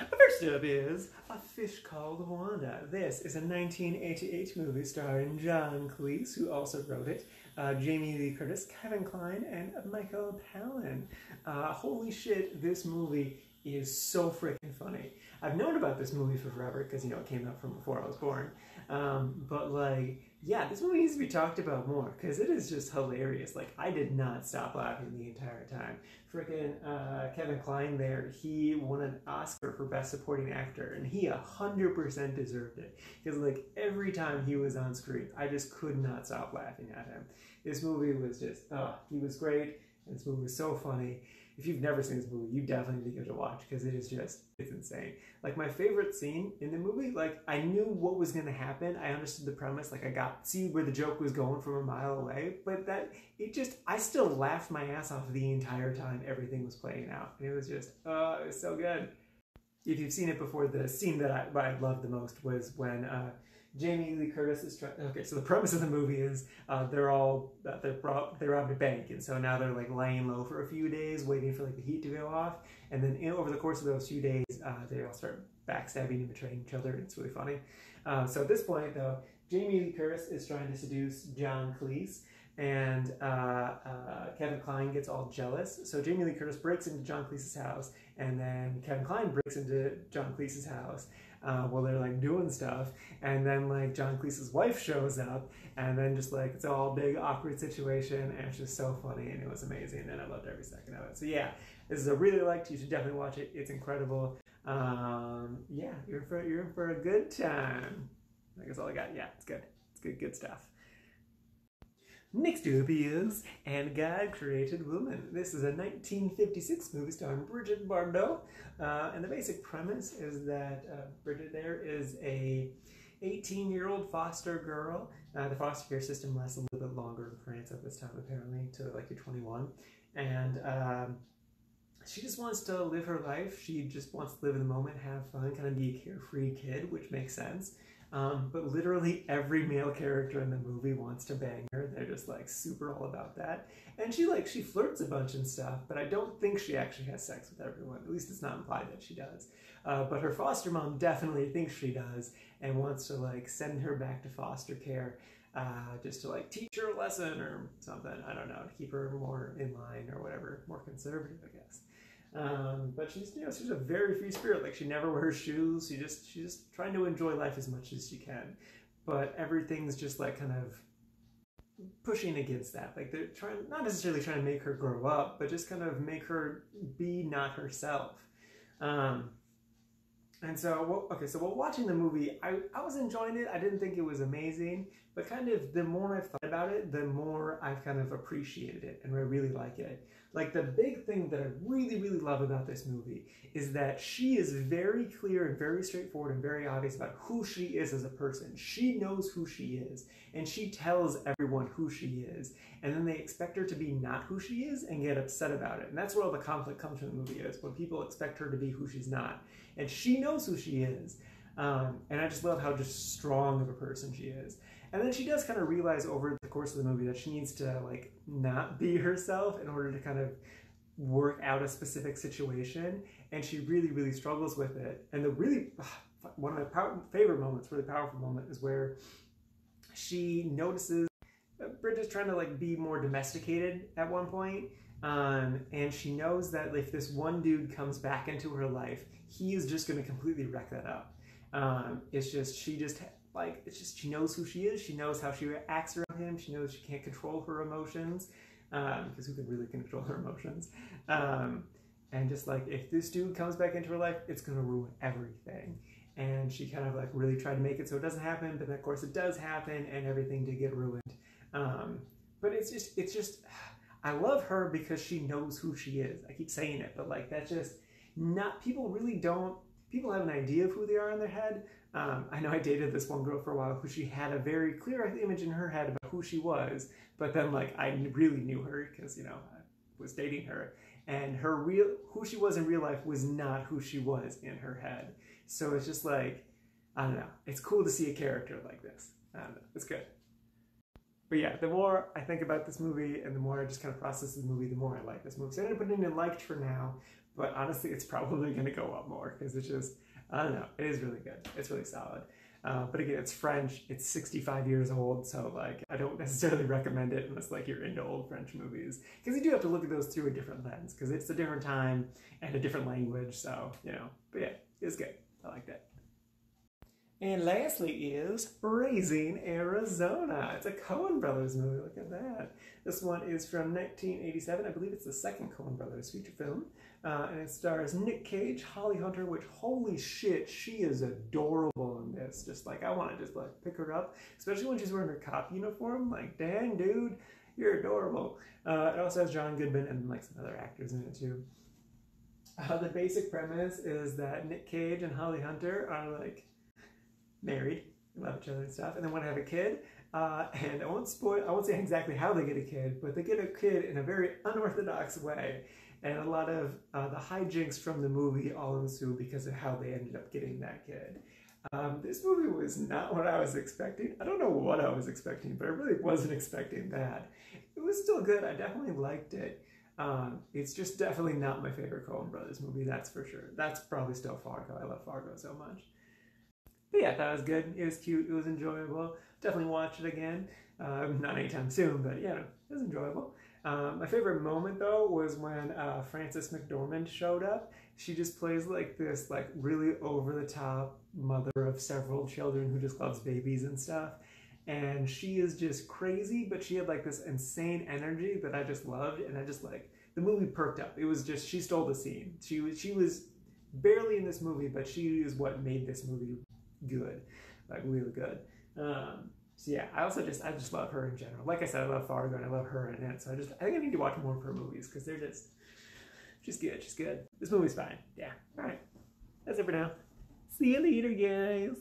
First up is A Fish Called Wanda. This is a 1988 movie starring John Cleese, who also wrote it, Jamie Lee Curtis, Kevin Kline, and Michael Palin. Holy shit, this movie is so freaking funny. I've known about this movie for forever because, you know, it came out from before I was born. But, like, yeah, this movie needs to be talked about more because it is just hilarious. Like, I did not stop laughing the entire time. Freaking Kevin Kline there, he won an Oscar for Best Supporting Actor, and he 100% deserved it. Because, like, every time he was on screen, I just could not stop laughing at him. This movie was just, he was great, and this movie was so funny. If you've never seen this movie, you definitely need to give it a watch because it is just, it's insane. Like, my favorite scene in the movie, like, I knew what was going to happen. I understood the premise. Like, I got to see where the joke was going from a mile away. But that, it just, I still laughed my ass off the entire time everything was playing out. And it was just, it was so good. If you've seen it before, the scene that I loved the most was when Jamie Lee Curtis is trying. Okay, so the premise of the movie is they robbed a bank, and so now they're like laying low for a few days, waiting for like the heat to go off, and then over the course of those few days, they all start backstabbing and betraying each other. It's really funny. So at this point, though, Jamie Lee Curtis is trying to seduce John Cleese, and Kevin Kline gets all jealous. So Jamie Lee Curtis breaks into John Cleese's house, and then Kevin Kline breaks into John Cleese's house while they're like doing stuff, and then like John Cleese's wife shows up, and then just like it's all big awkward situation, and it's just so funny, and it was amazing, and I loved every second of it. So yeah, this is a really liked. You should definitely watch it. It's incredible. Yeah, you're in for a good time. I guess all I got. Yeah, it's good. It's good stuff. Next up is And God Created Woman. This is a 1956 movie starring Bridget Bardot. And the basic premise is that Bridget there is a 18-year-old foster girl. The foster care system lasts a little bit longer in France at this time, apparently, to like you're 21. And she just wants to live her life. She just wants to live in the moment, have fun, kind of be a carefree kid, which makes sense. But literally every male character in the movie wants to bang her. They're just like super all about that. And she flirts a bunch and stuff, but I don't think she actually has sex with everyone. At least it's not implied that she does. But her foster mom definitely thinks she does and wants to like send her back to foster care just to like teach her a lesson or something. I don't know, to keep her more in line or whatever, more conservative, I guess. But she's, you know, she's a very free spirit. Like, she never wears shoes. She's just trying to enjoy life as much as she can. But everything's just like kind of pushing against that. Like, they're trying, not necessarily trying to make her grow up, but just kind of make her be not herself. And so, so while watching the movie, I was enjoying it. I didn't think it was amazing, but kind of the more I've thought about it, the more I've kind of appreciated it and I really like it. Like, the big thing that I really, really love about this movie is that she is very clear and very straightforward and very obvious about who she is as a person. She knows who she is, and she tells everyone who she is, and then they expect her to be not who she is and get upset about it. And that's where all the conflict comes from the movie, is when people expect her to be who she's not. And she knows who she is. And I just love how just strong of a person she is. And then she does kind of realize over the course of the movie that she needs to like not be herself in order to kind of work out a specific situation. And she really, really struggles with it. And the really, one of my favorite moments, really powerful moment, is where she notices Bridget's trying to like be more domesticated at one point. And she knows that if this one dude comes back into her life, he is just going to completely wreck that up. She knows who she is. She knows how she acts around him. She knows she can't control her emotions, because who can really control her emotions? And just like, if this dude comes back into her life, it's going to ruin everything. And she kind of like really tried to make it so it doesn't happen, but then of course it does happen, and everything did get ruined. But it's just, I love her because she knows who she is. I keep saying it, but like, that's just not, people have an idea of who they are in their head. I know I dated this one girl for a while who she had a very clear image in her head about who she was, but then like I really knew her because, you know, I was dating her, and who she was in real life was not who she was in her head. So it's just like, I don't know, it's cool to see a character like this. I don't know, it's good. But yeah, the more I think about this movie and the more I just kind of process the movie, the more I like this movie. So I'm going to put it in liked for now, but honestly, it's probably going to go up more because it's just, I don't know, it is really good. It's really solid. But again, it's French. It's 65 years old, so like I don't necessarily recommend it unless like you're into old French movies, because you do have to look at those through a different lens because it's a different time and a different language. So you know, but yeah, it's good. I liked it. And lastly is Raising Arizona. It's a Cohen Brothers movie. Look at that. This one is from 1987. I believe it's the second Cohen Brothers feature film. And it stars Nick Cage, Holly Hunter, which holy shit, she is adorable in this. Just like, I want to just like pick her up, especially when she's wearing her cop uniform. Like, dang, dude, you're adorable. It also has John Goodman and like some other actors in it too. The basic premise is that Nick Cage and Holly Hunter are like married, love each other and stuff, and they want to have a kid. And I won't say exactly how they get a kid, but they get a kid in a very unorthodox way. And a lot of the hijinks from the movie all ensue because of how they ended up getting that kid. This movie was not what I was expecting. I don't know what I was expecting, but I really wasn't expecting that. It was still good. I definitely liked it. It's just definitely not my favorite Coen Brothers movie, that's for sure. That's probably still Fargo. I love Fargo so much. But yeah, that was good. It was cute. It was enjoyable. Definitely watch it again. Not anytime soon, but yeah, it was enjoyable. My favorite moment though was when Frances McDormand showed up. She just plays like this like really over the top mother of several children who just loves babies and stuff. And she is just crazy, but she had like this insane energy that I just loved, and I just like the movie perked up. It was just, she stole the scene. She was barely in this movie, but she is what made this movie good, like really good. So yeah, I just love her in general. Like I said, I love Fargo and I love her in it. So I think I need to watch more of her movies because they're just good. She's good. This movie's fine. Yeah. All right. That's it for now. See you later, guys.